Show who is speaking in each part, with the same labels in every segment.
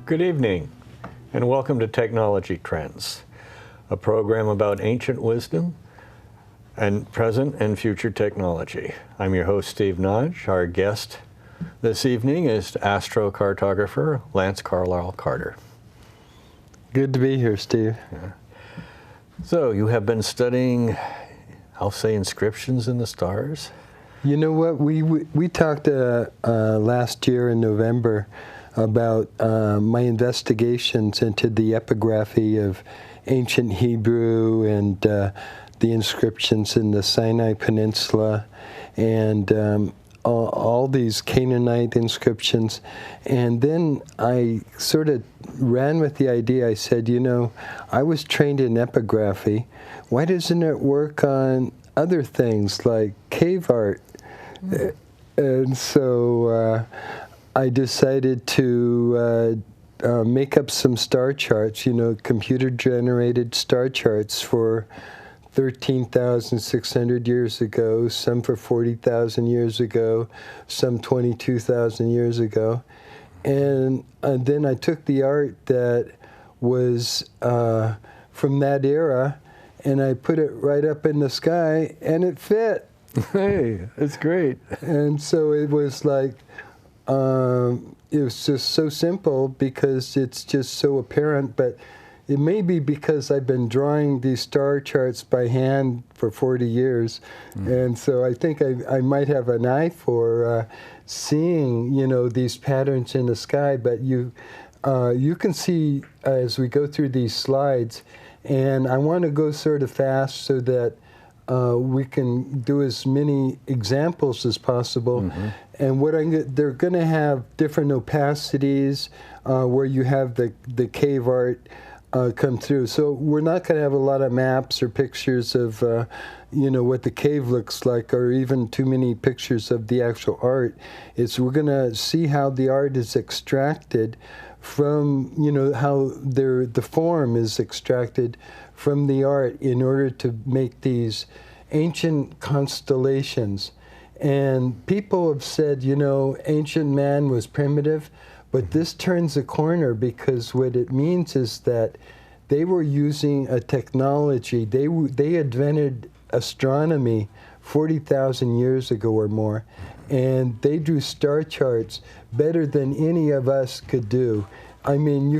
Speaker 1: Good evening, and welcome to Technology Trends, a program about ancient wisdom and present and future technology. I'm your host, Steve Nodge. Our guest this evening is astrocartographer Lance Carlisle Carter.
Speaker 2: Good to be here, Steve.
Speaker 1: Yeah. So you have been studying, I'll say, inscriptions in the stars?
Speaker 2: You know what, we talked last year in November about my investigations into the epigraphy of ancient Hebrew and the inscriptions in the Sinai Peninsula and all these Canaanite inscriptions. And then I sort of ran with the idea. I said, you know, I was trained in epigraphy. Why doesn't it work on other things like cave art? And so I decided to make up some star charts, you know, computer-generated star charts for 13,600 years ago, some for 40,000 years ago, some 22,000 years ago. And then I took the art that was from that era, and I put it right up in the sky, and it fit.
Speaker 1: Hey, that's great.
Speaker 2: And so it was like, it was just so simple because it's just so apparent, but it may be because I've been drawing these star charts by hand for 40 years, and so I think I might have an eye for seeing, you know, these patterns in the sky, but you can see as we go through these slides, and I want to go sort of fast so that we can do as many examples as possible. And what they're going to have different opacities where you have the cave art come through. So we're not going to have a lot of maps or pictures of you know, what the cave looks like, or even too many pictures of the actual art. We're going to see how the art is extracted from, you know, how the form is extracted from the art in order to make these ancient constellations. And people have said, you know, ancient man was primitive, but this turns a corner because what it means is that they were using a technology. They invented astronomy 40,000 years ago or more, and they drew star charts better than any of us could do. I mean,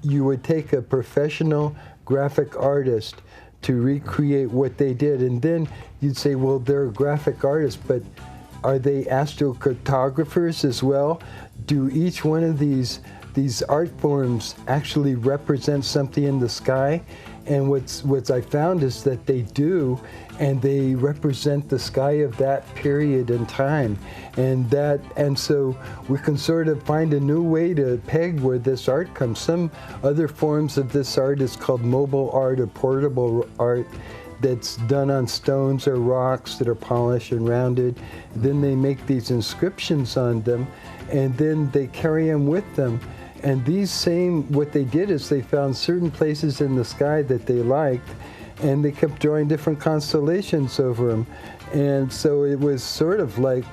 Speaker 2: you would take a professional graphic artist to recreate what they did, and then you'd say, well, they're graphic artists, but are they astrocartographers as well? Do each one of these art forms actually represent something in the sky? And what I found is that they do, and they represent the sky of that period in time, and so we can sort of find a new way to peg where this art comes. Some other forms of this art is called mobile art or portable art, that's done on stones or rocks that are polished and rounded. Then they make these inscriptions on them, and then they carry them with them. And what they did is they found certain places in the sky that they liked, and they kept drawing different constellations over them. And so it was sort of like,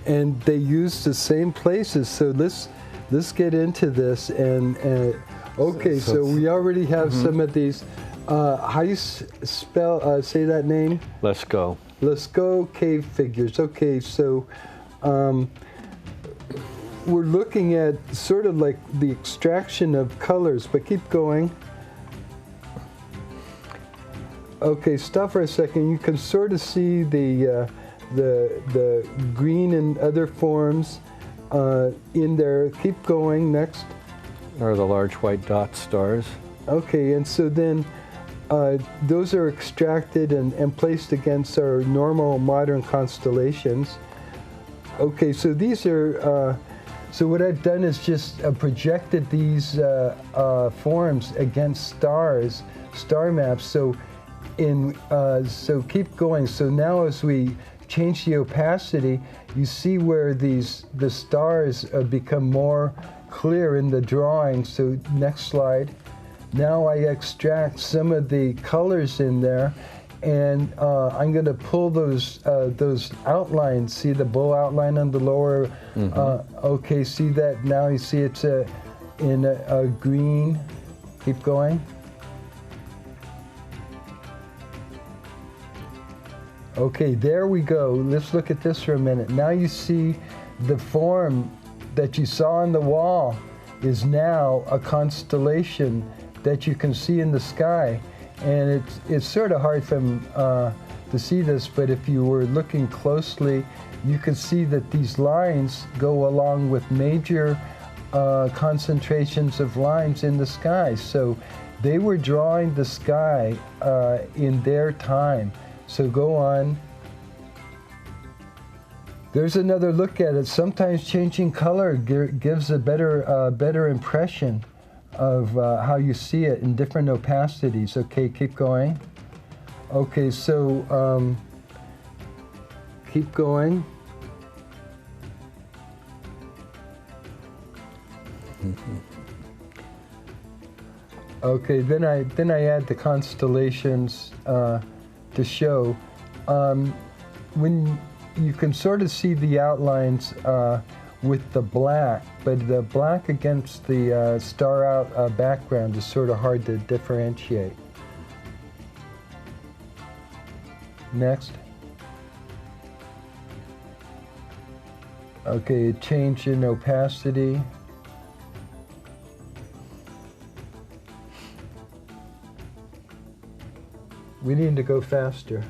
Speaker 2: and they used the same places. So let's get into this. And okay, so we already have some of these. How you spell? Say that name.
Speaker 1: Lascaux.
Speaker 2: Lascaux cave figures. Okay, so we're looking at sort of like the extraction of colors, but keep going. Okay, stop for a second. You can sort of see the green and other forms in there. Keep going. Next.
Speaker 1: Are the large white dot stars?
Speaker 2: Okay, and so then those are extracted and placed against our normal modern constellations. Okay, so these are. So what I've done is just projected these forms against stars, star maps. So keep going. So now as we change the opacity, you see where the stars become more clear in the drawing. So next slide. Now I extract some of the colors in there, and I'm going to pull those outlines. See the bow outline on the lower? Okay, see that? Now you see it's in a green. Keep going. Okay, there we go. Let's look at this for a minute. Now you see the form that you saw on the wall is now a constellation that you can see in the sky. And it's sort of hard to see this, but if you were looking closely, you can see that these lines go along with major concentrations of lines in the sky. So they were drawing the sky in their time. So go on. There's another look at it. Sometimes changing color gives a better impression of how you see it in different opacities. Okay, keep going. Okay, so keep going. Okay, then I add the constellations to show. When you can sort of see the outlines with the black, but the black against the star out background is sort of hard to differentiate. Next. Okay, change in opacity. We need to go faster.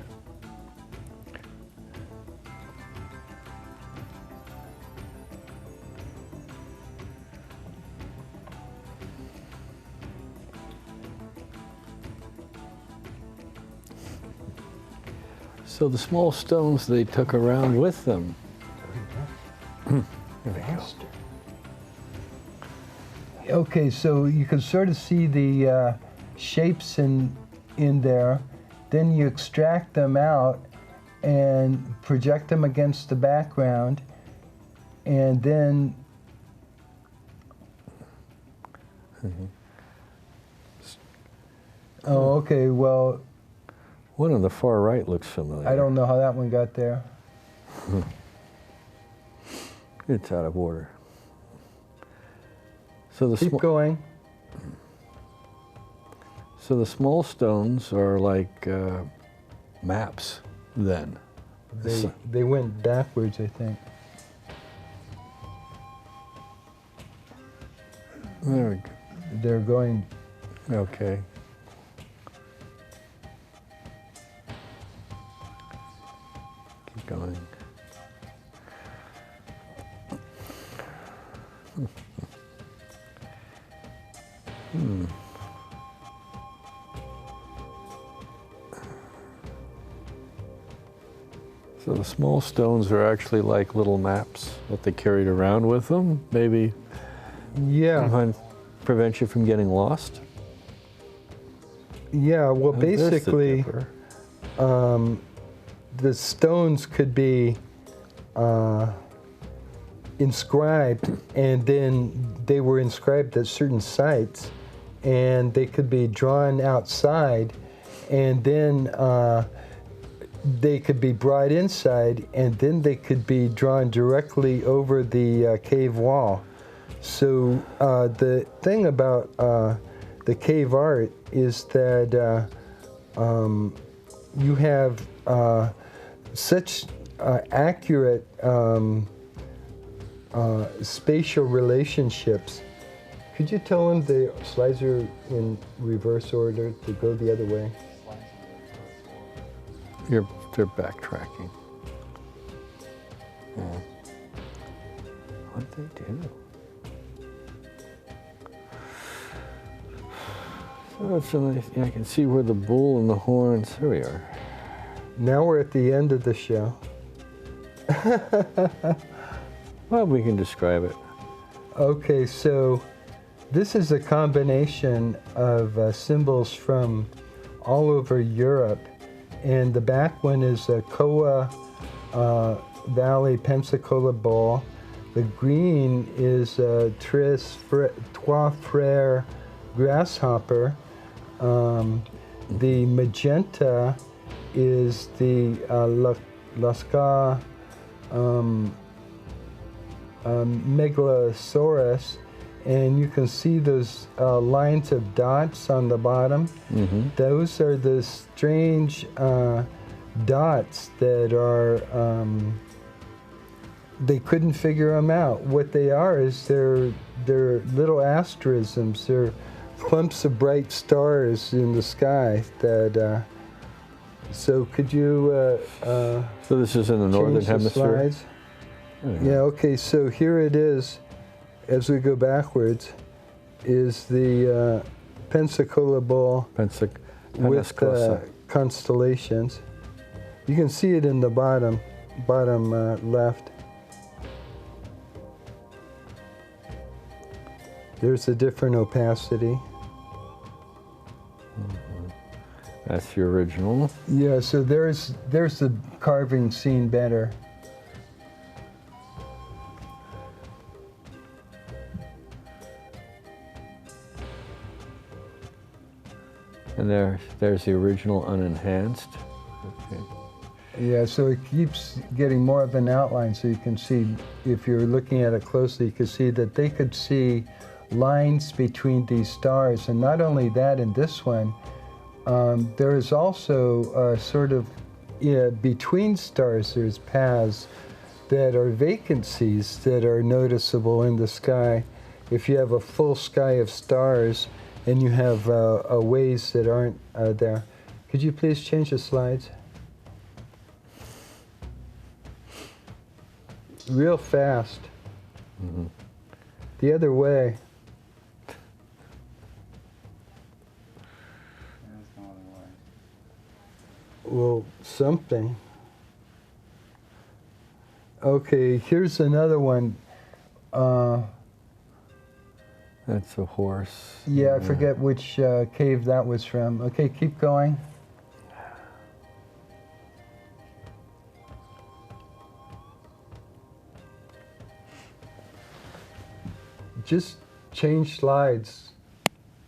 Speaker 1: So the small stones they took around with them. There we go.
Speaker 2: Okay, so you can sort of see the shapes in there. Then you extract them out and project them against the background, and then oh, okay, well,
Speaker 1: one on the far right looks familiar.
Speaker 2: I don't know how that one got there.
Speaker 1: It's out of order. So the
Speaker 2: Keep going.
Speaker 1: So the small stones are like maps then.
Speaker 2: They went backwards, I think.
Speaker 1: There we go.
Speaker 2: They're going.
Speaker 1: Okay. Keep going. So the small stones are actually like little maps that they carried around with them, maybe
Speaker 2: Yeah.
Speaker 1: prevent you from getting lost?
Speaker 2: Yeah, well,
Speaker 1: There's the
Speaker 2: basically,
Speaker 1: dipper.
Speaker 2: the stones could be inscribed, and then they were inscribed at certain sites, and they could be drawn outside, and then they could be brought inside, and then they could be drawn directly over the cave wall. So the thing about the cave art is that you have such accurate spatial relationships. Could you tell them the slides are in reverse order to go the other way?
Speaker 1: They're backtracking. Yeah. What'd they do? So it's a nice, I can see where the bull and the horns, here we are.
Speaker 2: Now we're at the end of the show.
Speaker 1: Well, we can describe it.
Speaker 2: Okay, so this is a combination of symbols from all over Europe. And the back one is a Coa Valley Pensacola bull. The green is a Trois Frères grasshopper. The magenta is the Lasca Megalosaurus, and you can see those lines of dots on the bottom.
Speaker 1: Mm-hmm.
Speaker 2: Those are the strange dots that are, they couldn't figure them out. What they are is they're little asterisms. They're clumps of bright stars in the sky that, so could you
Speaker 1: So this is in the northern
Speaker 2: change the
Speaker 1: hemisphere?
Speaker 2: slides? Yeah, okay, so here it is, as we go backwards, is the Pensacola Bowl with constellations. You can see it in the bottom left. There's a different opacity.
Speaker 1: Mm-hmm. That's the original.
Speaker 2: Yeah, so there's the carving seen better.
Speaker 1: And there's the original unenhanced. Okay.
Speaker 2: Yeah, so it keeps getting more of an outline, so you can see, if you're looking at it closely, you can see that they could see lines between these stars. And not only that, in this one, there is also sort of, between stars, there's paths that are vacancies that are noticeable in the sky. If you have a full sky of stars and you have ways that aren't there. Could you please change the slides? Real fast.
Speaker 1: Mm-hmm.
Speaker 2: The other way. Well, something. Okay, here's another one.
Speaker 1: That's a horse.
Speaker 2: Yeah, I forget which cave that was from. Okay, keep going. Just change slides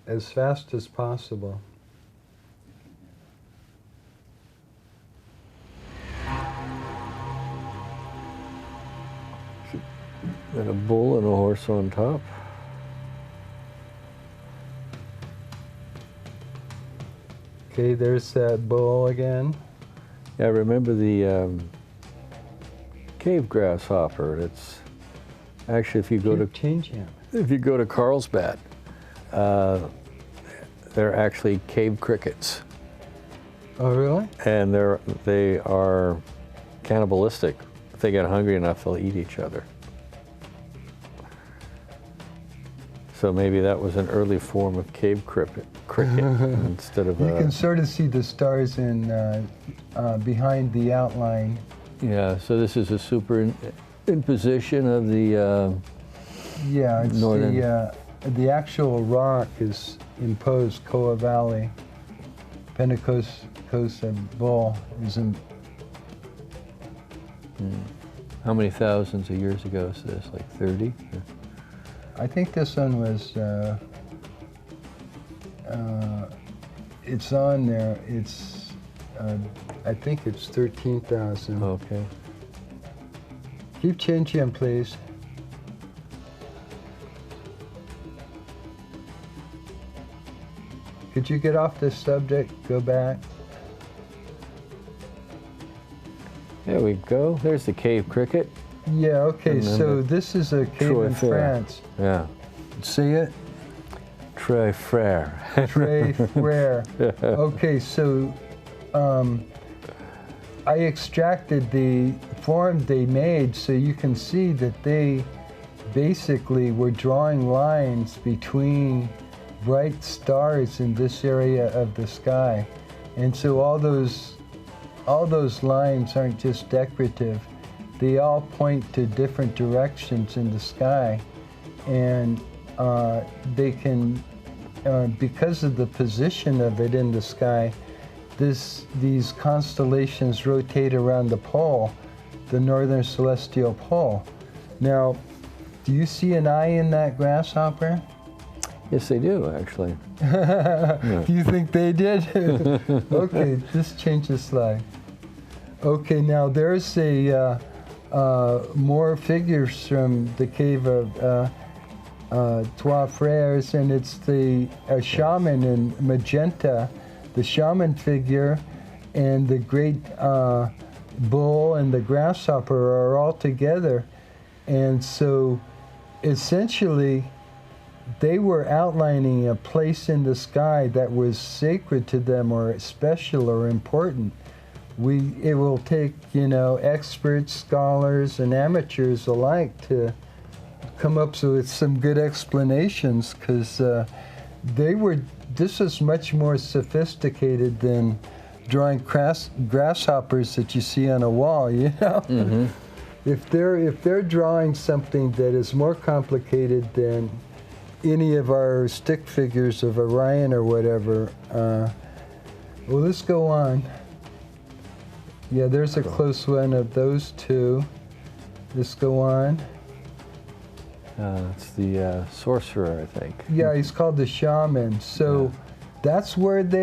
Speaker 2: as fast as possible.
Speaker 1: And a bull and a horse on top.
Speaker 2: Okay, there's that bull again.
Speaker 1: Yeah, I remember the cave grasshopper. It's actually, if you go to Carlsbad, they're actually cave crickets.
Speaker 2: Oh, really?
Speaker 1: And they are cannibalistic. If they get hungry enough, they'll eat each other. So maybe that was an early form of cave cricket instead of.
Speaker 2: You can sort of see the stars in behind the outline.
Speaker 1: Yeah. So this is a superimposition of the.
Speaker 2: Yeah, it's
Speaker 1: northern.
Speaker 2: The actual rock is imposed. Koa Valley, Pensacola Bowl is in.
Speaker 1: How many thousands of years ago is this? Like 30?
Speaker 2: I think this one was, it's on there, it's, I think it's 13,000.
Speaker 1: Okay.
Speaker 2: Keep changing, please. Could you get off this subject, go back?
Speaker 1: There we go. There's the cave cricket.
Speaker 2: Yeah, okay, so this is a cave in France.
Speaker 1: Yeah.
Speaker 2: See it?
Speaker 1: Très frère.
Speaker 2: Très frère. Okay, so I extracted the form they made so you can see that they basically were drawing lines between bright stars in this area of the sky. And so all those lines aren't just decorative. They all point to different directions in the sky, and they can, because of the position of it in the sky, these constellations rotate around the pole, the northern celestial pole. Now, do you see an eye in that grasshopper?
Speaker 1: Yes, they do, actually.
Speaker 2: Do you think they did? Okay, just change the slide. Okay, now there's a more figures from the cave of Trois Frères, and it's a shaman in magenta, the shaman figure, and the great bull and the grasshopper are all together. And so essentially they were outlining a place in the sky that was sacred to them or special or important. It will take, experts, scholars, and amateurs alike to come up with some good explanations, because this is much more sophisticated than drawing grasshoppers that you see on a wall,
Speaker 1: Mm-hmm.
Speaker 2: If they're drawing something that is more complicated than any of our stick figures of Orion or whatever, well, let's go on. Yeah, there's a close one of those two. Let's go on.
Speaker 1: It's the sorcerer, I think.
Speaker 2: Yeah, he's called the shaman. So that's where it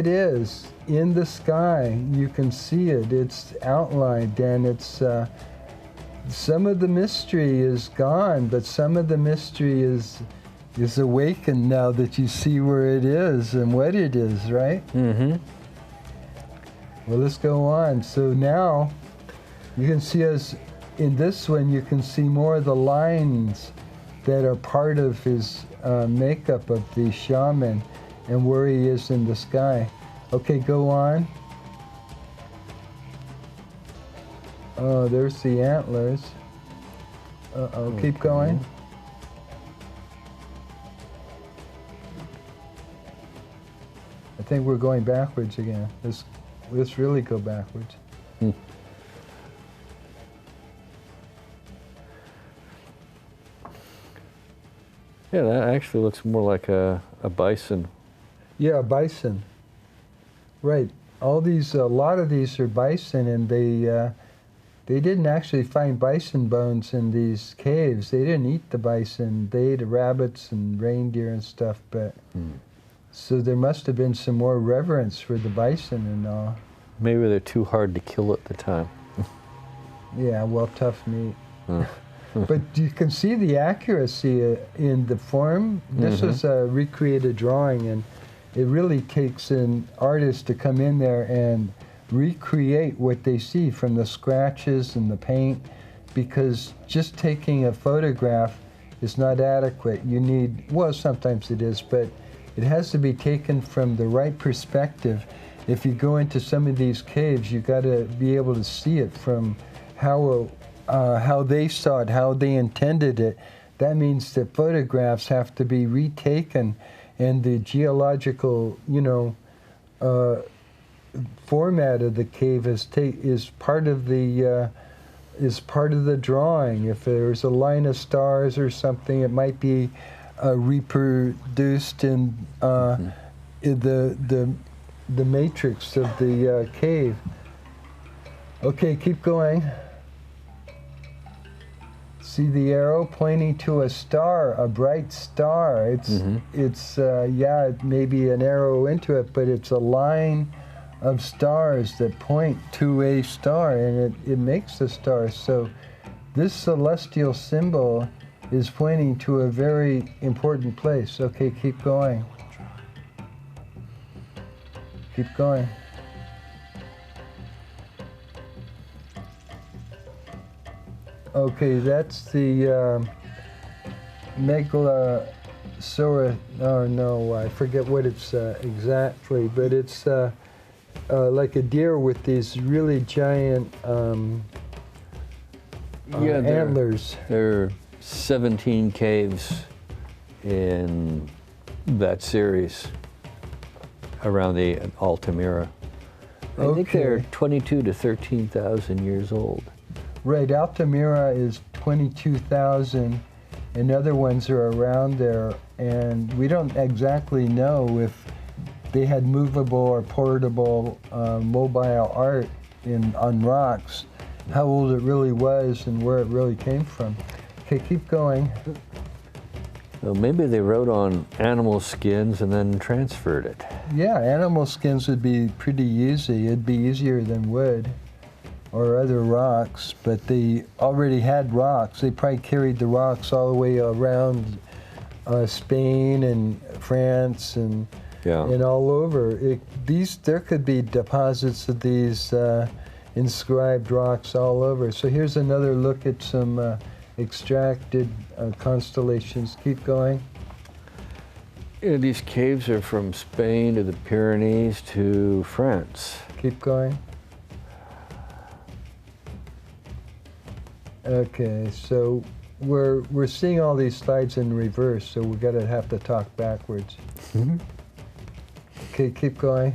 Speaker 2: is in the sky. You can see it. It's outlined, and it's some of the mystery is gone, but some of the mystery is awakened now that you see where it is and what it is, right?
Speaker 1: Mm-hmm.
Speaker 2: Well, let's go on. So now you can see us in this one. You can see more of the lines that are part of his makeup of the shaman and where he is in the sky. Okay, go on. Oh, there's the antlers. Uh-oh, keep going. I think we're going backwards again. Let's really go backwards.
Speaker 1: Hmm. Yeah, that actually looks more like a bison.
Speaker 2: Yeah, bison. Right. A lot of these are bison, and they didn't actually find bison bones in these caves. They didn't eat the bison. They ate rabbits and reindeer and stuff, but so there must have been some more reverence for the bison and all.
Speaker 1: Maybe they're too hard to kill at the time.
Speaker 2: Yeah, well, tough meat. But you can see the accuracy in the form. This is a recreated drawing, and it really takes an artist to come in there and recreate what they see from the scratches and the paint, because just taking a photograph is not adequate. You need, well, sometimes it is, but it has to be taken from the right perspective. If you go into some of these caves, you got to be able to see it from how they saw it, how they intended it. That means that photographs have to be retaken, and the geological, format of the cave is part of the drawing. If there's a line of stars or something, it might be reproduced in the matrix of the cave. Okay, keep going. See the arrow pointing to a star, a bright star. It's maybe an arrow into it, but it's a line of stars that point to a star, and it makes a star. So this celestial symbol is pointing to a very important place. Okay, keep going. Keep going. Okay, that's the Megalosaurus. Oh no, I forget what it's exactly, but it's like a deer with these really giant antlers.
Speaker 1: There are 17 caves in that series around the Altamira. I think they're 22 to 13,000 years old.
Speaker 2: Right, Altamira is 22,000, and other ones are around there, and we don't exactly know if they had movable or portable mobile art on rocks, how old it really was and where it really came from. Okay, keep going.
Speaker 1: So maybe they wrote on animal skins and then transferred it.
Speaker 2: Yeah, animal skins would be pretty easy. It'd be easier than wood. or other rocks, but they already had rocks. They probably carried the rocks all the way around Spain and France and all over. There could be deposits of these inscribed rocks all over. So here's another look at some extracted constellations. Keep going.
Speaker 1: Yeah, these caves are from Spain to the Pyrenees to France.
Speaker 2: Keep going. Okay, so we're seeing all these slides in reverse, so we're gonna have to talk backwards. Okay, keep going.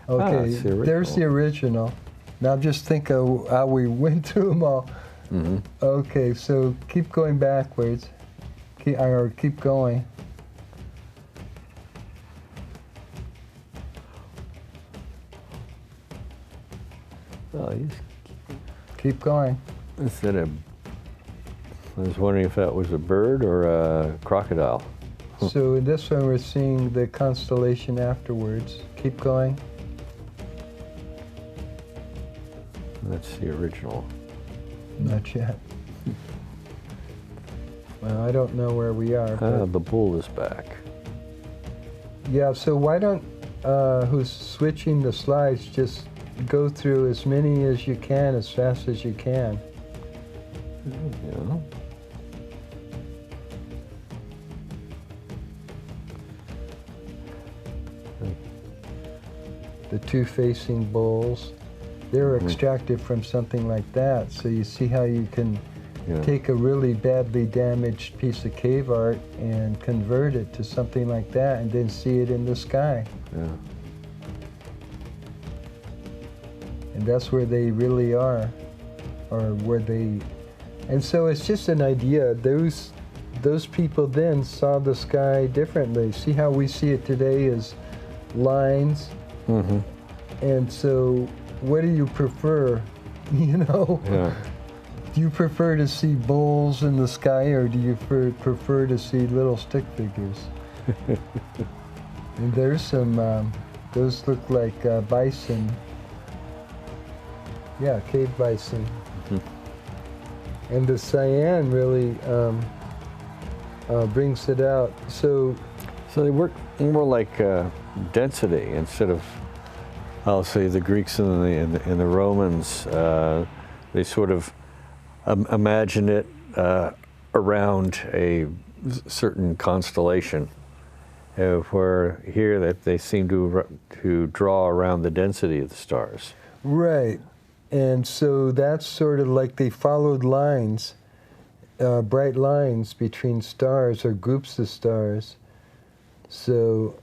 Speaker 2: Okay, there's the original. Now just think of how we went through them all. Okay, so keep going backwards. Keep going.
Speaker 1: Oh,
Speaker 2: keep going.
Speaker 1: Instead of, I was wondering if that was a bird or a crocodile.
Speaker 2: So in this one, we're seeing the constellation afterwards. Keep going.
Speaker 1: That's the original.
Speaker 2: Not yet. Well, I don't know where we are.
Speaker 1: The bull is back.
Speaker 2: Yeah, so why don't, who's switching the slides, just go through as many as you can, as fast as you can.
Speaker 1: Yeah.
Speaker 2: The two facing bulls, they're extracted from something like that. So you see how you can take a really badly damaged piece of cave art and convert it to something like that and then see it in the sky.
Speaker 1: Yeah.
Speaker 2: And that's where they really are, or where they, and so it's just an idea. Those people then saw the sky differently. See how we see it today as lines? And so what do you prefer, you know?
Speaker 1: Yeah.
Speaker 2: Do you prefer to see bulls in the sky, or do you prefer to see little stick figures? And there's some, those look like bison. Yeah, cave bison. And the cyan really brings it out. So
Speaker 1: they work more like density instead of, I'll say, the Greeks and the Romans. They sort of imagine it around a certain constellation, where here that they seem to draw around the density of the stars.
Speaker 2: Right. And so that's sort of like they followed lines, bright lines between stars or groups of stars. So,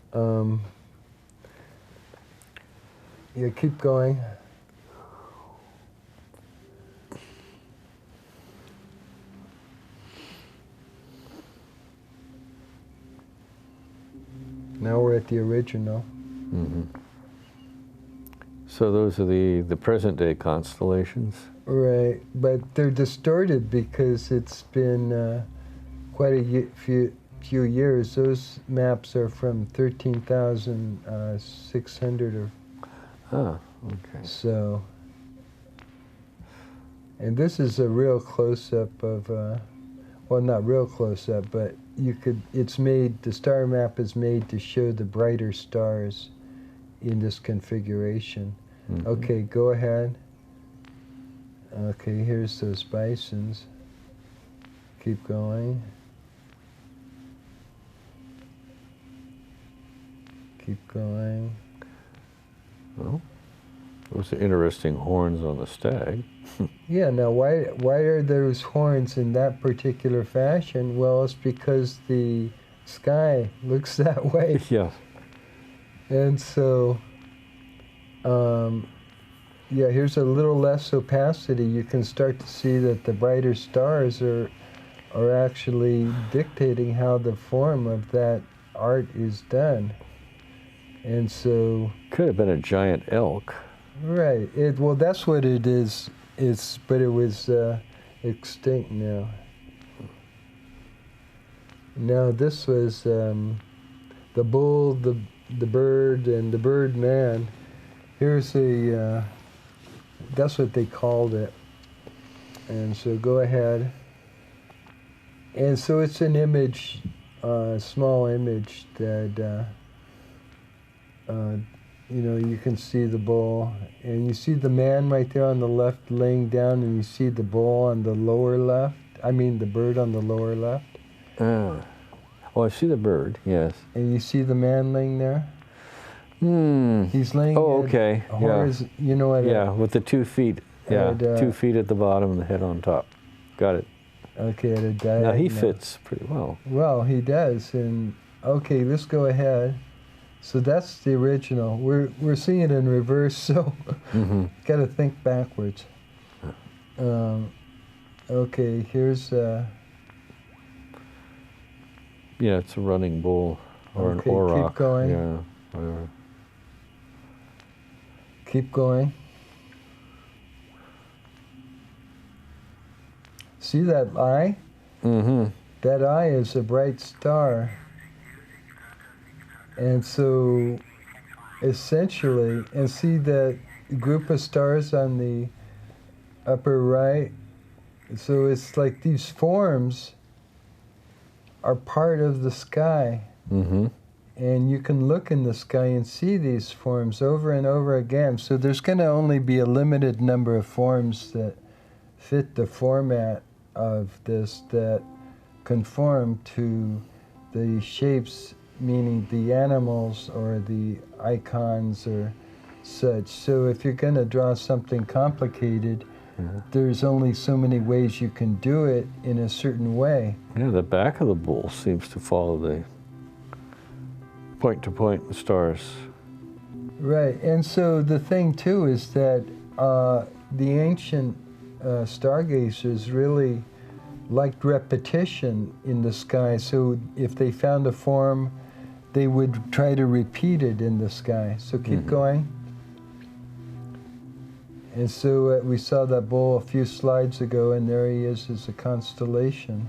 Speaker 2: yeah, keep going. Now we're at the original.
Speaker 1: So those are the present-day constellations?
Speaker 2: Right, but they're distorted because it's been quite a few years. Those maps are from 13,600 or...
Speaker 1: Ah, okay.
Speaker 2: So, and this is a real close-up of, well, not real close-up, but it's made, the star map is made to show the brighter stars in this configuration. Okay, go ahead. Okay, here's those bisons. Keep going. Keep going.
Speaker 1: Well, those are interesting horns on the stag.
Speaker 2: Yeah, now why are those horns in that particular fashion? Well, it's because the sky looks that way.
Speaker 1: Yeah.
Speaker 2: And so, yeah, here's a little less opacity. You can start to see that the brighter stars are actually dictating how the form of that art is done. And so...
Speaker 1: Could have been a giant elk.
Speaker 2: Right. Well, that's what it is. But it was extinct now. Now this was the bull, the bird, and the bird man. Here's a that's what they called it. And so go ahead. And so it's an image, small image that, you can see the bull. And you see the man right there on the left laying down, and you see the bull on the lower left. I mean the bird on the lower left.
Speaker 1: Oh, I see the bird, yes.
Speaker 2: And you see the man laying there? He's laying
Speaker 1: okay.
Speaker 2: You know what?
Speaker 1: Yeah, with the 2 feet. Yeah, 2 feet at the bottom and the head on top. Got it.
Speaker 2: Okay, at a diagonal.
Speaker 1: Now he fits pretty well.
Speaker 2: Well, he does. And okay, let's go ahead. So that's the original. We're seeing it in reverse, so got to think backwards. Okay, here's.
Speaker 1: Yeah, it's a running bull or an auroch.
Speaker 2: Keep going.
Speaker 1: Yeah, whatever.
Speaker 2: Keep going. See that eye? That eye is a bright star. And so, essentially, and see that group of stars on the upper right? So it's like these forms are part of the sky. And you can look in the sky and see these forms over and over again. So there's going to only be a limited number of forms that fit the format of this, that conform to the shapes, meaning the animals or the icons or such. So if you're going to draw something complicated, there's only so many ways you can do it in a certain way.
Speaker 1: Yeah, the back of the bull seems to follow the point-to-point stars.
Speaker 2: Right, and so the thing too is that the ancient stargazers really liked repetition in the sky, so if they found a form, they would try to repeat it in the sky. So keep going. And so we saw that bull a few slides ago, and there he is as a constellation.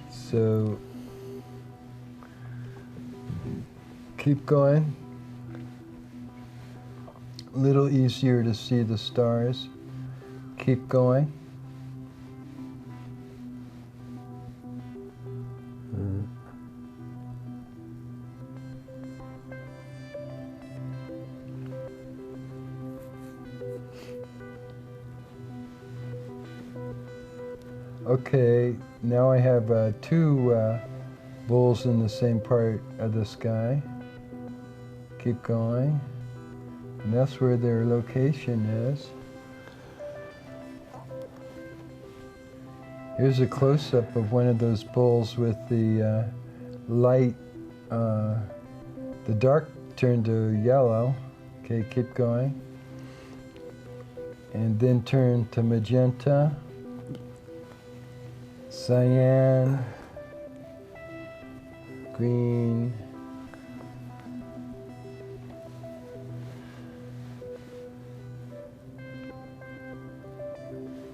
Speaker 2: So keep going. A little easier to see the stars. Keep going. Okay, now I have 2 bulls in the same part of the sky. Keep going. And that's where their location is. Here's a close-up of one of those bulls with the light, the dark turned to yellow. Okay, keep going. And then turn to magenta, cyan, green,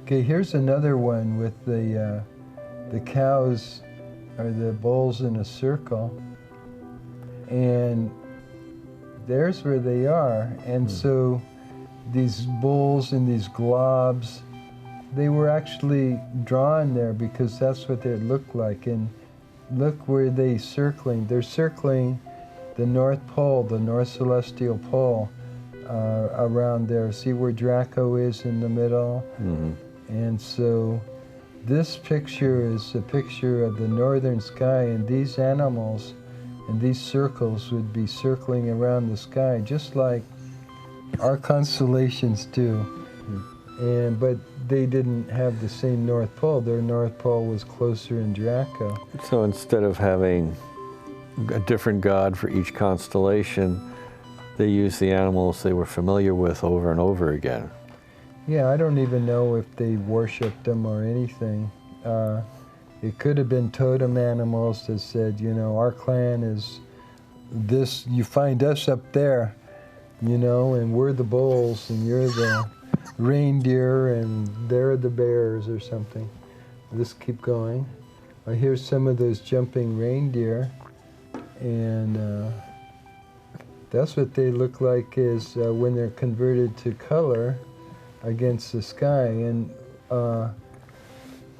Speaker 2: okay, here's another one with the cows or the bulls in a circle, and there's where they are. And so these bulls and these globs, they were actually drawn there because that's what they looked like. And look where they're circling. They're circling the North Pole, the North Celestial Pole, around there. See where Draco is in the middle? And so this picture is a picture of the northern sky, and these animals and these circles would be circling around the sky just like our constellations do. But they didn't have the same North Pole. Their North Pole was closer in Draco.
Speaker 1: So instead of having a different god for each constellation, they used the animals they were familiar with over and over again.
Speaker 2: Yeah, I don't even know if they worshipped them or anything. It could have been totem animals that said, you know, our clan is this, you find us up there, you know, and we're the bulls and you're the reindeer and they're the bears or something. Let's keep going. Here's some of those jumping reindeer, and That's what they look like is when they're converted to color against the sky. And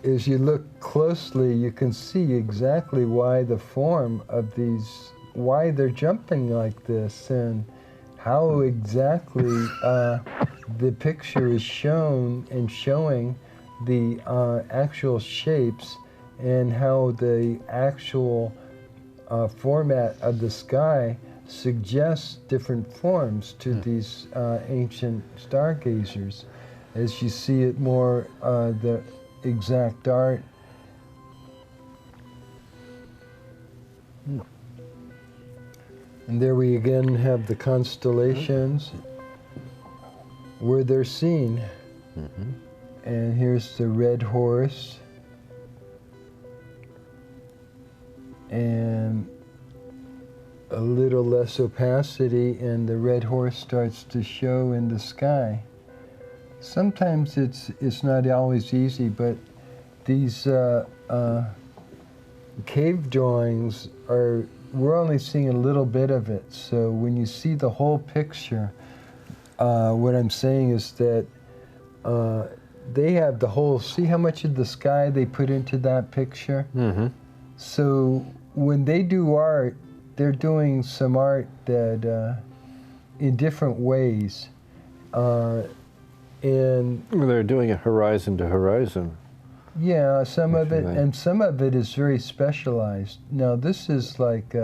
Speaker 2: as you look closely, you can see exactly why the form of these, why they're jumping like this, and how exactly the picture is shown and showing the actual shapes, and how the actual format of the sky suggests different forms to these ancient stargazers. As you see it more, the exact art. And there we again have the constellations where they're seen. And here's the red horse. And a little less opacity, and the red horse starts to show in the sky. Sometimes it's not always easy, but these cave drawings we're only seeing a little bit of it. So when you see the whole picture, what I'm saying is that they have the whole, see how much of the sky they put into that picture? So when they do art, they're doing some art that in different ways. And
Speaker 1: they're doing it horizon to horizon.
Speaker 2: Yeah, some of it, and some of it is very specialized. Now this is like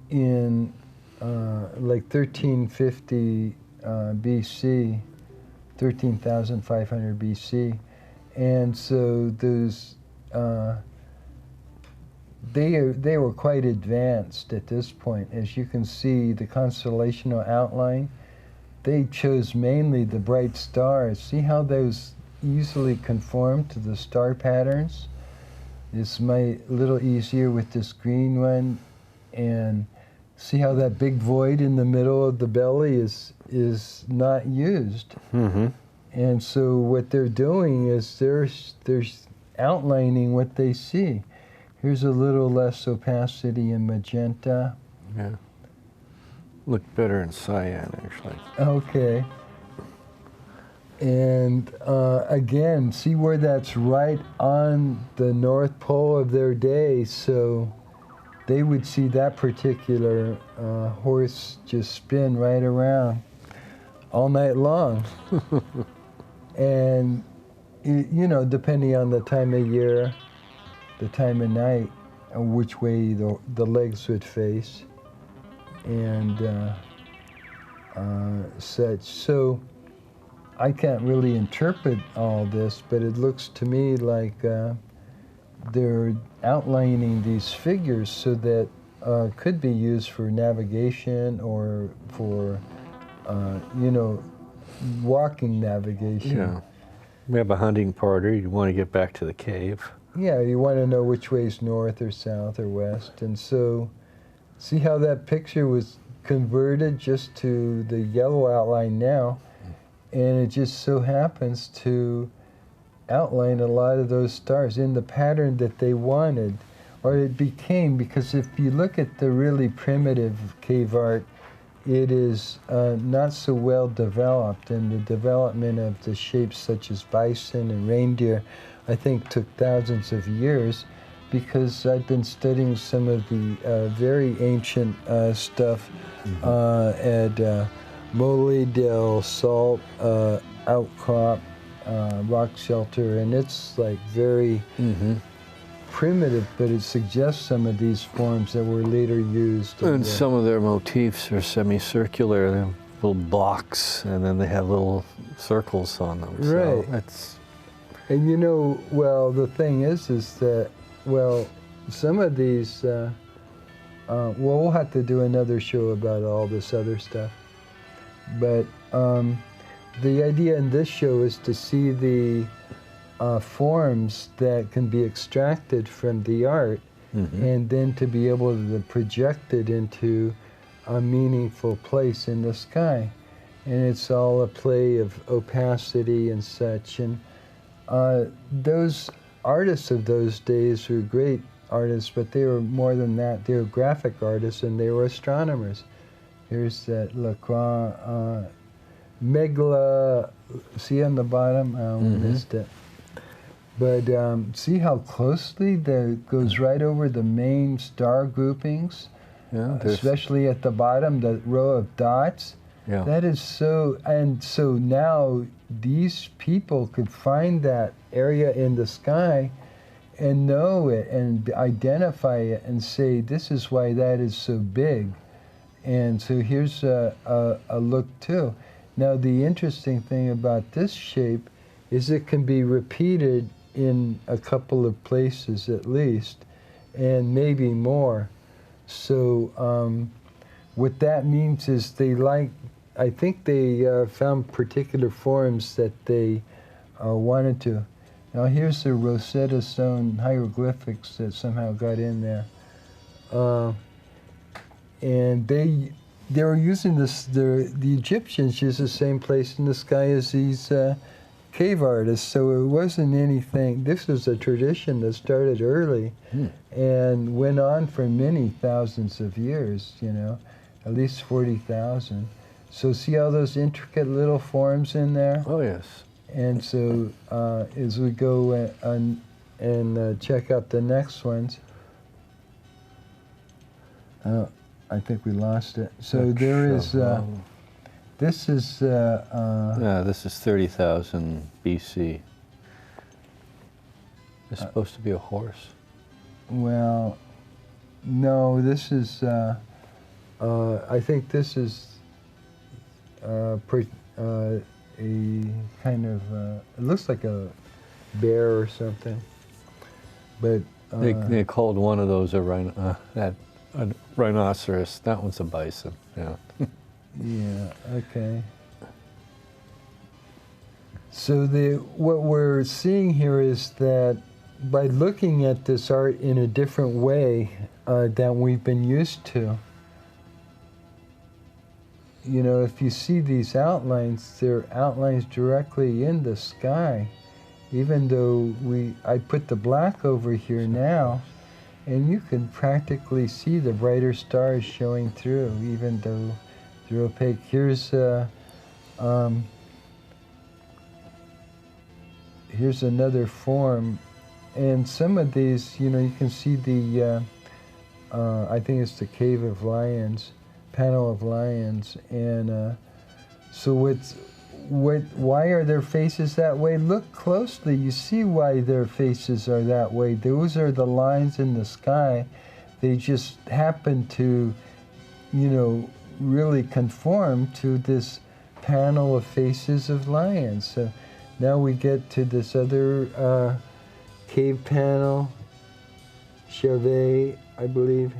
Speaker 2: in like 1350 BC, 13,500 BC, and so those they were quite advanced at this point. As you can see, the constellational outline, they chose mainly the bright stars. See how those easily conform to the star patterns? It's a little easier with this green one. And see how that big void in the middle of the belly is not used. And so what they're doing is they're outlining what they see. Here's a little less opacity in magenta.
Speaker 1: Yeah. Look better in cyan, actually.
Speaker 2: Okay. And again, see where that's right on the North Pole of their day. So they would see that particular horse just spin right around all night long. And, you know, depending on the time of year, the time of night, and which way the legs would face, and such. So I can't really interpret all this, but it looks to me like they're outlining these figures so that could be used for navigation or for, you know, walking navigation.
Speaker 1: Yeah. We have a hunting party. You want to get back to the cave.
Speaker 2: Yeah, you want to know which way is north or south or west. And so see how that picture was converted just to the yellow outline now, and it just so happens to outline a lot of those stars in the pattern that they wanted, or it became, because if you look at the really primitive cave art, it is not so well developed, and the development of the shapes such as bison and reindeer, I think, took thousands of years, because I've been studying some of the very ancient stuff at Mole del Salt outcrop rock shelter, and it's like very primitive, but it suggests some of these forms that were later used.
Speaker 1: And some of their motifs are semicircular, they're little blocks, and then they have little circles on them.
Speaker 2: Right.
Speaker 1: So it's,
Speaker 2: and you know, well, the thing is that, well, some of these, well, we'll have to do another show about all this other stuff. But the idea in this show is to see the forms that can be extracted from the art, and then to be able to project it into a meaningful place in the sky. And it's all a play of opacity and such. And those artists of those days were great artists, but they were more than that. They were graphic artists, and they were astronomers. Here's that Lacroix Megla. See on the bottom? I missed it. But see how closely that goes right over the main star groupings, especially at the bottom, the row of dots. Yeah. That is so, and so now these people could find that area in the sky and know it and identify it and say, this is why that is so big. And so here's a look too. Now the interesting thing about this shape is it can be repeated in a couple of places at least, and maybe more. So what that means is I think they found particular forms that they wanted to. Now here's the Rosetta Stone hieroglyphics that somehow got in there. And they were using this, the Egyptians used the same place in the sky as these cave artists, so it wasn't anything. This was a tradition that started early and went on for many thousands of years, at least 40,000. So see all those intricate little forms in there?
Speaker 1: Oh, yes.
Speaker 2: And so as we go and check out the next ones, I think we lost it. So there is, this is...
Speaker 1: this is 30,000 BC. It's supposed to be a horse.
Speaker 2: Well, no, this is, I think this is a kind of, it looks like a bear or something. But
Speaker 1: they called one of those a rhinoceros. That one's a bison. Yeah.
Speaker 2: Yeah. Okay. So what we're seeing here is that by looking at this art in a different way than we've been used to, if you see these outlines, they're outlines directly in the sky, even though I put the black over here now, and you can practically see the brighter stars showing through, even though they're opaque. Here's another form, and some of these, you can see the, I think it's the Cave of Lions, panel of lions, and so why are their faces that way? Look closely, you see why their faces are that way. Those are the lines in the sky. They just happen to, really conform to this panel of faces of lions. So now we get to this other cave panel, Chauvet, I believe.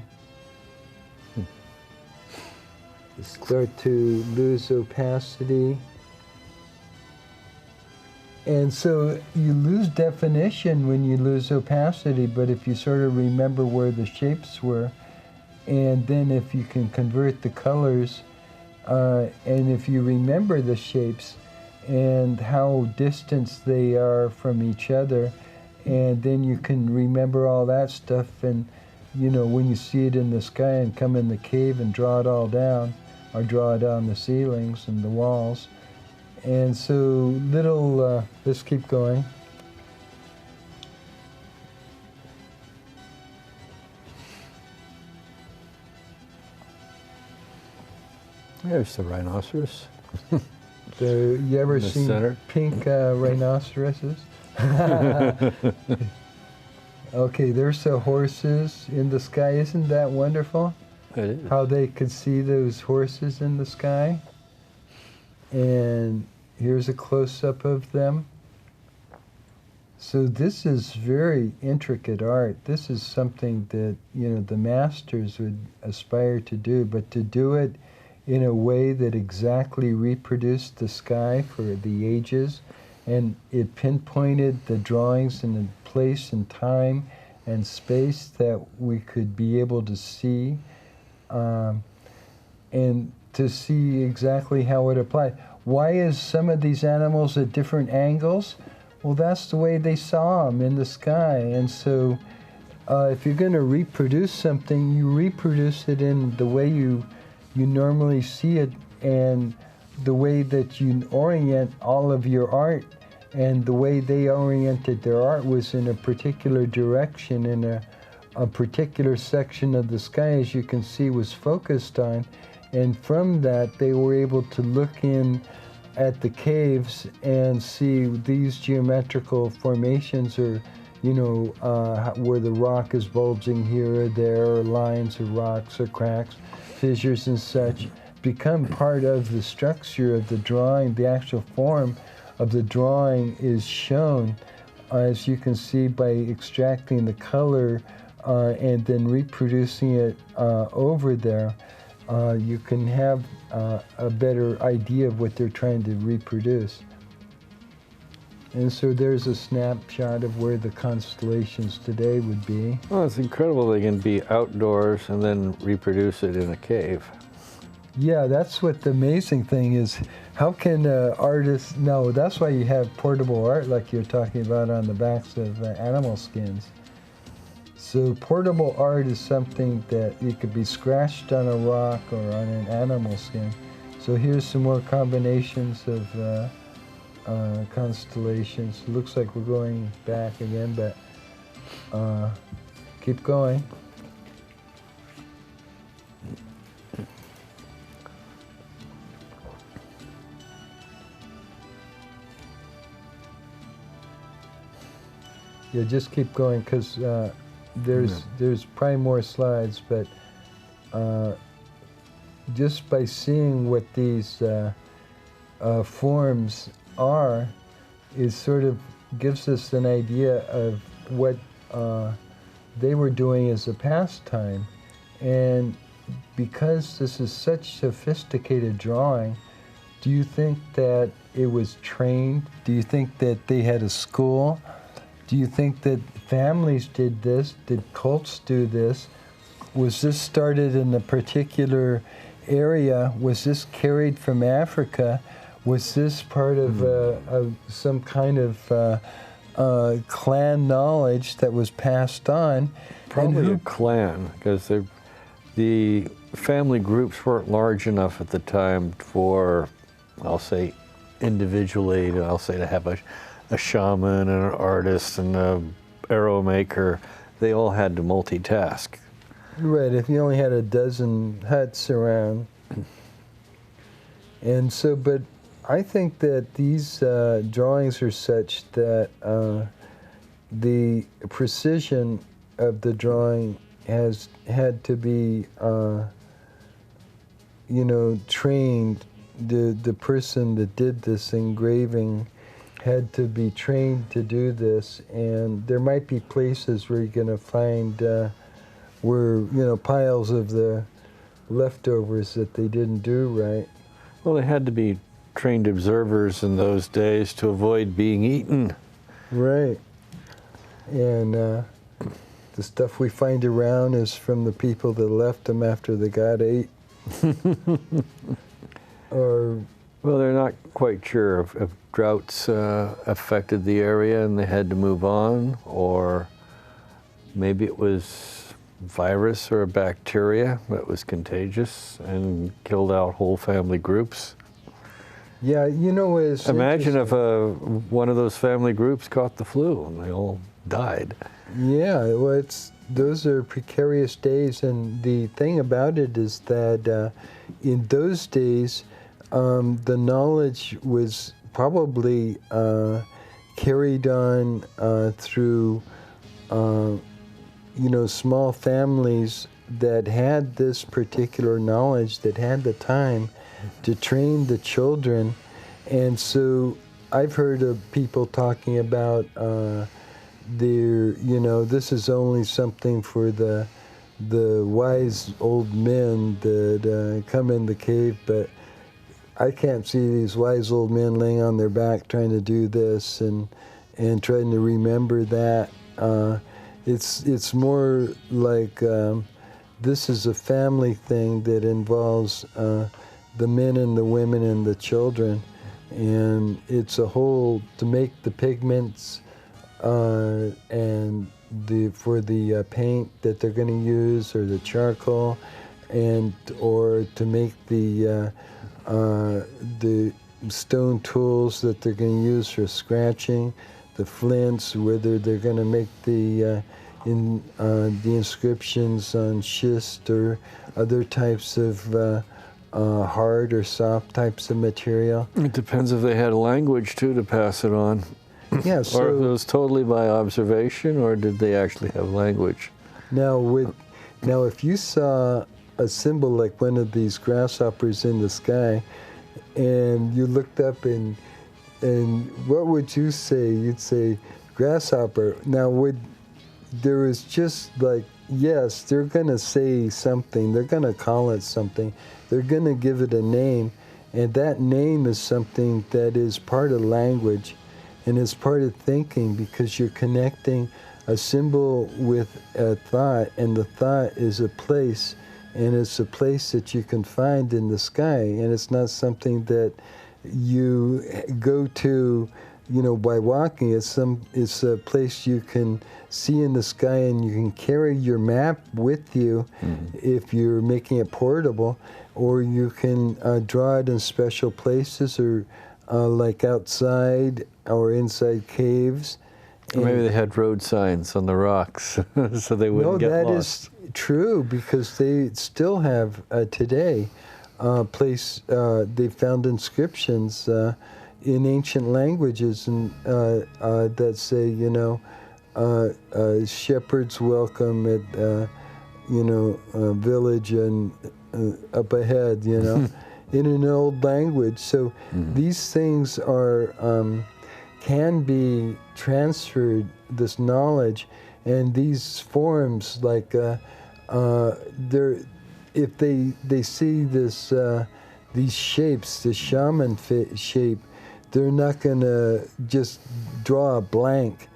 Speaker 2: Start to lose opacity. And so you lose definition when you lose opacity, but if you sort of remember where the shapes were, and then if you can convert the colors, and if you remember the shapes and how distant they are from each other, and then you can remember all that stuff, and when you see it in the sky and come in the cave and draw it all down, or draw down the ceilings and the walls. And so let's keep going.
Speaker 1: There's the rhinoceros.
Speaker 2: You ever seen
Speaker 1: center.
Speaker 2: Pink rhinoceroses? Okay, there's the horses in the sky. Isn't that wonderful?
Speaker 1: It is.
Speaker 2: How they could see those horses in the sky. And here's a close-up of them. So this is very intricate art. This is something that, the masters would aspire to do, but to do it in a way that exactly reproduced the sky for the ages, and it pinpointed the drawings in a place and time and space that we could be able to see, and to see exactly how it applied. Why is some of these animals at different angles? Well, that's the way they saw them in the sky, and so if you're going to reproduce something, you reproduce it in the way you normally see it, and the way that you orient all of your art. And the way they oriented their art was in a particular direction, in a particular section of the sky, as you can see, was focused on. And from that, they were able to look in at the caves and see these geometrical formations, or, you know, where the rock is bulging here or there, or lines of rocks or cracks, fissures and such, become part of the structure of the drawing. The actual form of the drawing is shown, as you can see, by extracting the color and then reproducing it over there. You can have a better idea of what they're trying to reproduce. And so there's a snapshot of where the constellations today would be.
Speaker 1: Well, it's incredible they can be outdoors and then reproduce it in a cave.
Speaker 2: Yeah, that's what the amazing thing is. How can artists, no, that's why you have portable art like you're talking about on the backs of animal skins. So portable art is something that it could be scratched on a rock or on an animal skin. So here's some more combinations of constellations. Looks like we're going back again, but keep going. Yeah, just keep going, because there's probably more slides, but just by seeing what these forms are, it sort of gives us an idea of what they were doing as a pastime. And because this is such sophisticated drawing, do you think that it was trained? Do you think that they had a school? Do you think that families did this? Did cults do this? Was this started in a particular area? Was this carried from Africa? Was this part of some kind of clan knowledge that was passed on?
Speaker 1: Probably a clan, because the family groups weren't large enough at the time for, I'll say, individually, to have a shaman and an artist and an arrow maker. They all had to multitask.
Speaker 2: Right, if you only had a dozen huts around. And so, but I think that these drawings are such that the precision of the drawing has had to be, you know, trained. The person that did this engraving had to be trained to do this, and there might be places where you're going to find where, you know, piles of the leftovers that they didn't do right.
Speaker 1: Well, they had to be trained observers in those days to avoid being eaten.
Speaker 2: Right. And the stuff we find around is from the people that left them after they got ate. Or,
Speaker 1: well, they're not quite sure if droughts affected the area and they had to move on, or maybe it was virus or a bacteria that was contagious and killed out whole family groups.
Speaker 2: yeah, you know, it's
Speaker 1: Imagine if one of those family groups caught the flu and they all died.
Speaker 2: Yeah, well, those are precarious days, and the thing about it is that in those days, the knowledge was probably carried on through, you know, small families that had this particular knowledge, that had the time to train the children. And so I've heard of people talking about you know, this is only something for the wise old men that come in the cave, but I can't see these wise old men laying on their back trying to do this and trying to remember that. It's more like this is a family thing that involves the men and the women and the children, and it's a whole, to make the pigments and for the paint that they're going to use, or the charcoal, or to make the stone tools that they're going to use for scratching, the flints, whether they're going to make the inscriptions on schist or other types of hard or soft types of material.
Speaker 1: It depends if they had a language too to pass it on.
Speaker 2: Yeah,
Speaker 1: Or if
Speaker 2: so
Speaker 1: it was totally by observation, or did they actually have language?
Speaker 2: now if you saw a symbol like one of these grasshoppers in the sky, and you looked up and what would you say? You'd say grasshopper. Now there was just like, yes, they're going to say something. They're going to call it something. They're going to give it a name, and that name is something that is part of language, and it's part of thinking, because you're connecting a symbol with a thought, and the thought is a place, and it's a place that you can find in the sky, and it's not something that you go to, by walking. It's a place you can see in the sky, and you can carry your map with you if you're making it portable, or you can draw it in special places, or like outside or inside caves.
Speaker 1: Or maybe they had road signs on the rocks so they wouldn't get lost.
Speaker 2: No, that is true, because they still have today they found inscriptions in ancient languages and that say, shepherds welcome at village and up ahead, in an old language. So these things can be transferred, this knowledge, and these forms, like if they see these shapes, the shaman shape, they're not going to just draw a blank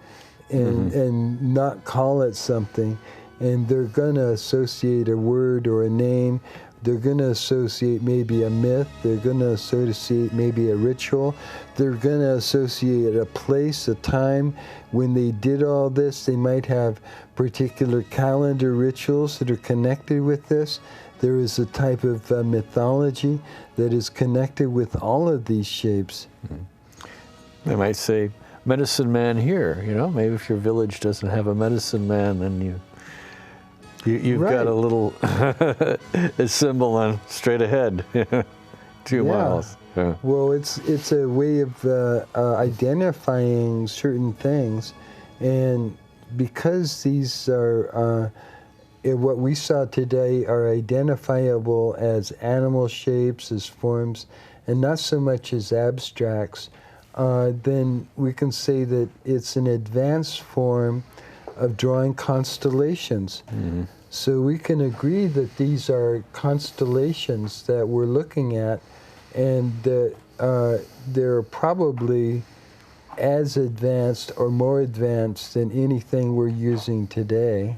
Speaker 2: and not call it something, and they're going to associate a word or a name. They're going to associate maybe a myth. They're going to associate maybe a ritual. They're going to associate a place, a time when they did all this. They might have particular calendar rituals that are connected with this. There is a type of mythology that is connected with all of these shapes.
Speaker 1: They might say, medicine man here. Maybe if your village doesn't have a medicine man, then you've
Speaker 2: Right.
Speaker 1: got a little a symbol on straight ahead, 2 miles. Yeah.
Speaker 2: Well, it's a way of identifying certain things, and because these are what we saw today are identifiable as animal shapes, as forms, and not so much as abstracts, then we can say that it's an advanced form of drawing constellations. So we can agree that these are constellations that we're looking at, and that they're probably as advanced or more advanced than anything we're using today.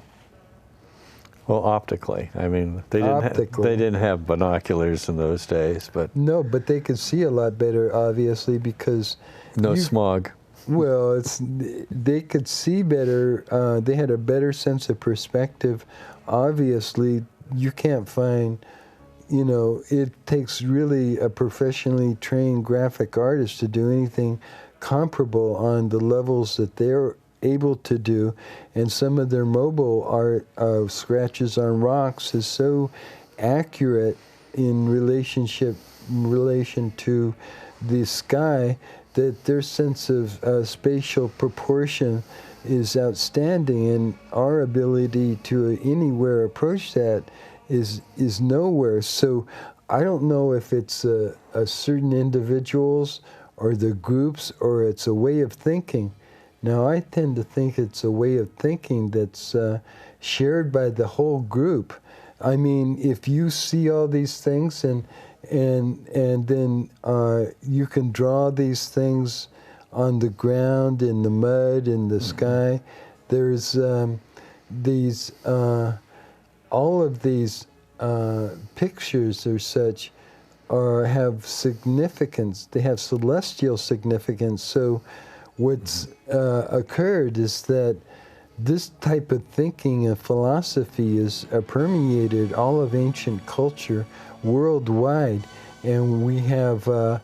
Speaker 1: Well, optically. I mean, they didn't have binoculars in those days, but
Speaker 2: No, but they could see a lot better, obviously, because
Speaker 1: no smog.
Speaker 2: Well, they could see better. They had a better sense of perspective. Obviously, you can't find, it takes really a professionally trained graphic artist to do anything comparable on the levels that they're able to do. And some of their mobile art of scratches on rocks is so accurate in relation to the sky, that their sense of spatial proportion is outstanding, and our ability to anywhere approach that is nowhere. So I don't know if it's a certain individuals or the groups, or it's a way of thinking. Now, I tend to think it's a way of thinking that's shared by the whole group. I mean, if you see all these things and then you can draw these things on the ground, in the mud, in the sky. There's these, all of these pictures or such have significance. They have celestial significance. So what's occurred is that this type of thinking and philosophy is permeated all of ancient culture worldwide, and we have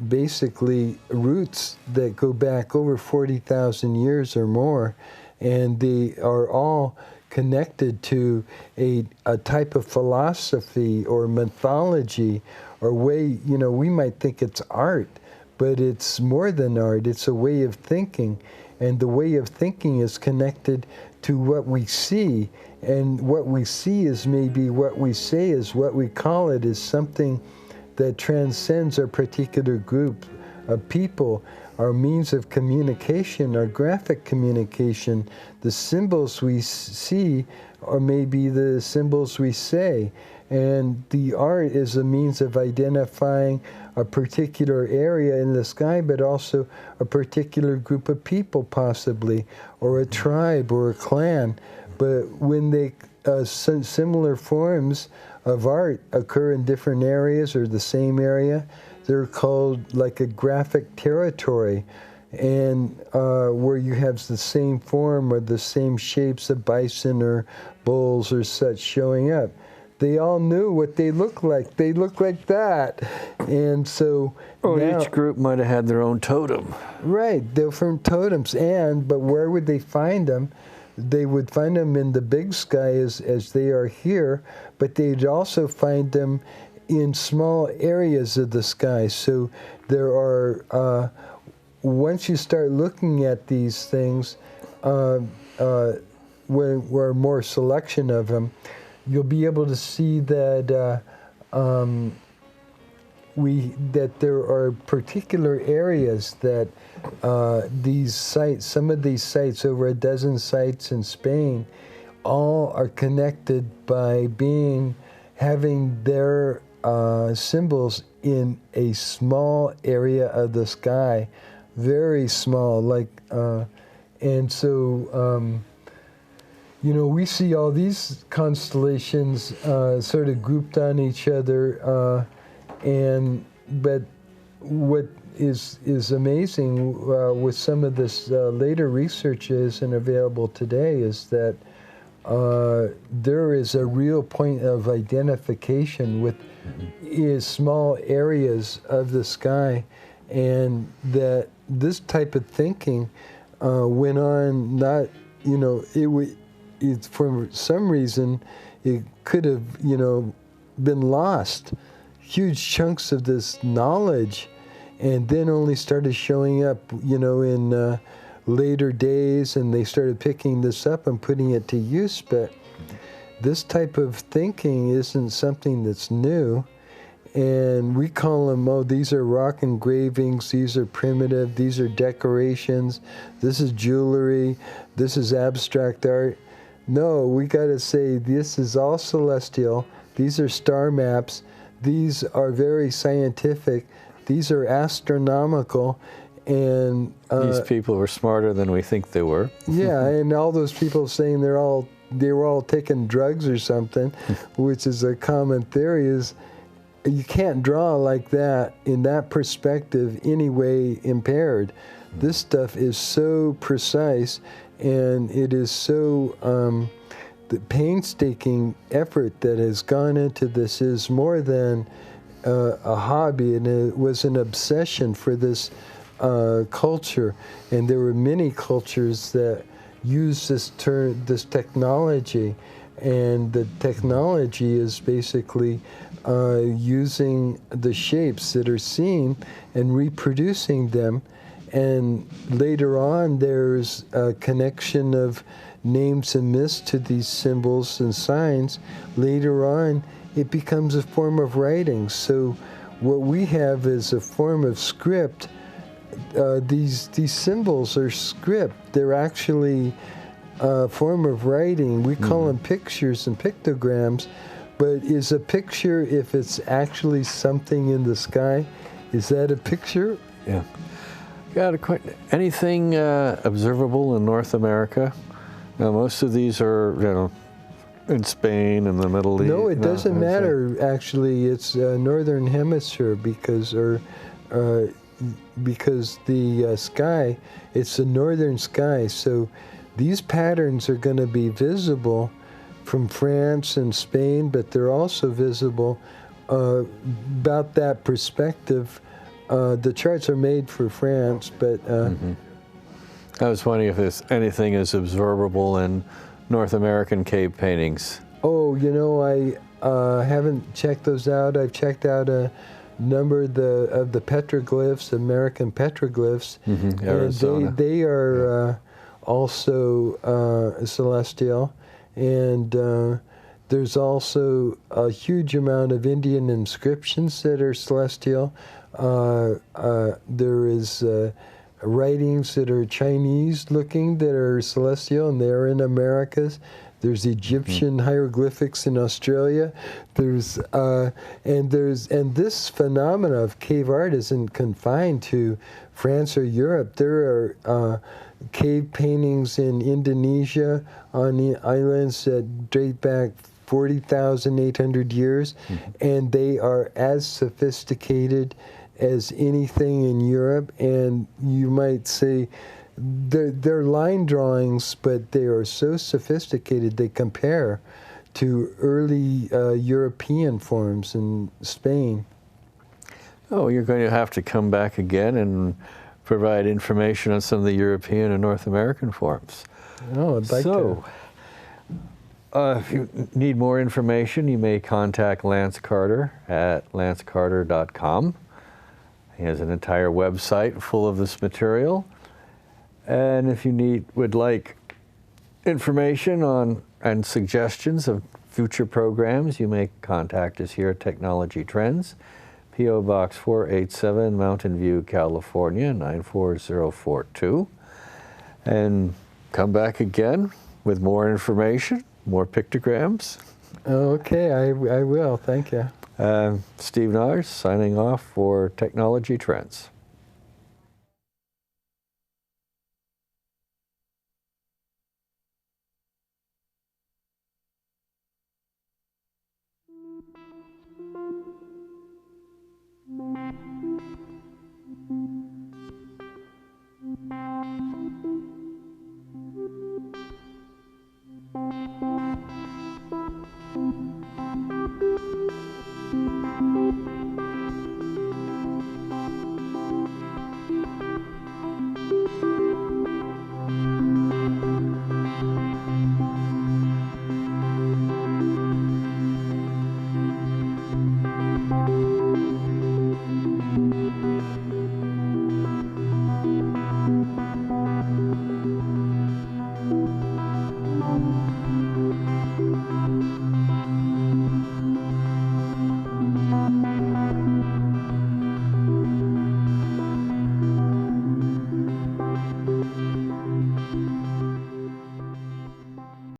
Speaker 2: basically roots that go back over 40,000 years or more, and they are all connected to a type of philosophy or mythology or way, we might think it's art, but it's more than art. It's a way of thinking, and the way of thinking is connected to what we see, and what we see is maybe what we say is what we call it is something that transcends our particular group of people, our means of communication, our graphic communication, the symbols we see, or maybe the symbols we say. And the art is a means of identifying a particular area in the sky, but also a particular group of people possibly, or a tribe or a clan. But when they similar forms of art occur in different areas or the same area, they're called like a graphic territory, and where you have the same form or the same shapes of bison or bulls or such showing up. They all knew what they looked like. They looked like that. And so now,
Speaker 1: each group might have had their own totem.
Speaker 2: Right, different totems. But where would they find them? They would find them in the big sky as they are here, but they'd also find them in small areas of the sky. So there are, once you start looking at these things, where more selection of them, you'll be able to see that that there are particular areas that these sites, some of these sites, over a dozen sites in Spain, all are connected by having their symbols in a small area of the sky, very small, and so. We see all these constellations sort of grouped on each other, but what is amazing with some of this later research isn't available today is that there is a real point of identification with small areas of the sky, and that this type of thinking went on for some reason, it could have, been lost. Huge chunks of this knowledge, and then only started showing up, in later days, and they started picking this up and putting it to use. But this type of thinking isn't something that's new, and we call them, these are rock engravings, these are primitive, these are decorations, this is jewelry, this is abstract art. No, we got to say this is all celestial. These are star maps. These are very scientific. These are astronomical, and
Speaker 1: these people were smarter than we think they were.
Speaker 2: Yeah, and all those people saying they were all taking drugs or something, which is a common theory, is you can't draw like that in that perspective any way impaired. This stuff is so precise. And it is so, the painstaking effort that has gone into this is more than a hobby, and it was an obsession for this culture. And there were many cultures that use this technology, and the technology is basically using the shapes that are seen and reproducing them. And later on, there's a connection of names and myths to these symbols and signs. Later on, it becomes a form of writing. So what we have is a form of script. These symbols are script. They're actually a form of writing. We call them pictures and pictograms. But is a picture, if it's actually something in the sky, is that a picture?
Speaker 1: Yeah. Anything observable in North America? Now, most of these are, in Spain and the Middle East.
Speaker 2: No, it doesn't matter. Actually, it's Northern Hemisphere because because the sky, it's the northern sky, so these patterns are going to be visible from France and Spain, but they're also visible about that perspective. The charts are made for France, but
Speaker 1: I was wondering if there's anything as observable in North American cave paintings.
Speaker 2: oh, you know, I haven't checked those out. I've checked out a number of the petroglyphs, American petroglyphs,
Speaker 1: Arizona.
Speaker 2: and they are also celestial, and there's also a huge amount of Indian inscriptions that are celestial. There is writings that are Chinese looking that are celestial, and they're in Americas. There's Egyptian hieroglyphics in Australia. And this phenomena of cave art isn't confined to France or Europe. There are cave paintings in Indonesia on the islands that date back 40,800 years, and they are as sophisticated as anything in Europe. And you might say they're line drawings, but they are so sophisticated they compare to early European forms in Spain.
Speaker 1: Oh, you're going to have to come back again and provide information on some of the European and North American forms.
Speaker 2: Oh, I'd like to.
Speaker 1: If you need more information, you may contact Lance Carter at lancecarter.com. He has an entire website full of this material. And if you would like information on and suggestions of future programs, you may contact us here at Technology Trends, P.O. Box 487, Mountain View, California, 94042. And come back again with more information, more pictograms.
Speaker 2: Okay, I will. Thank you.
Speaker 1: Steve Nars signing off for Technology Trends.